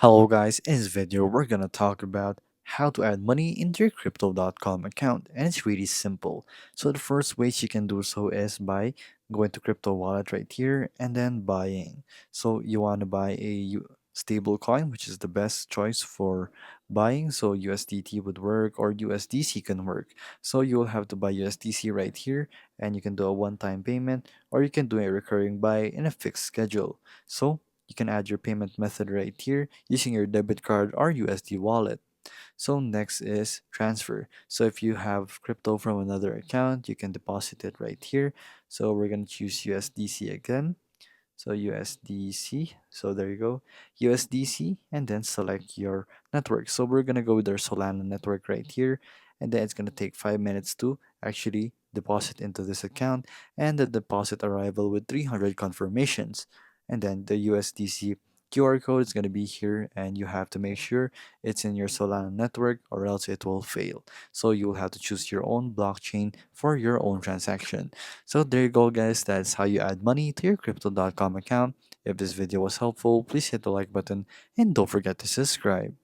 Hello guys, in this video we're gonna talk about how to add money into your crypto.com account, and it's really simple. So the first ways you can do so is by going to crypto wallet right here and then buying. So you want to buy a stable coin, which is the best choice for buying. So USDT would work or USDC can work. So you will have to buy USDC right here, and you can do a one-time payment or you can do a recurring buy in a fixed schedule. So you can add your payment method right here using your debit card or USD wallet. So next is transfer. So if you have crypto from another account, you can deposit it right here. So we're going to choose USDC again. So USDC. So there you go. USDC and then select your network. So we're going to go with our Solana network right here. And then it's going to take 5 minutes to actually deposit into this account, and the deposit arrival with 300 confirmations. And then the USDC QR code is going to be here, and you have to make sure it's in your Solana network or else it will fail. So you'll have to choose your own blockchain for your own transaction. So there you go, guys. That's how you add money to your crypto.com account. If this video was helpful, please hit the like button and don't forget to subscribe.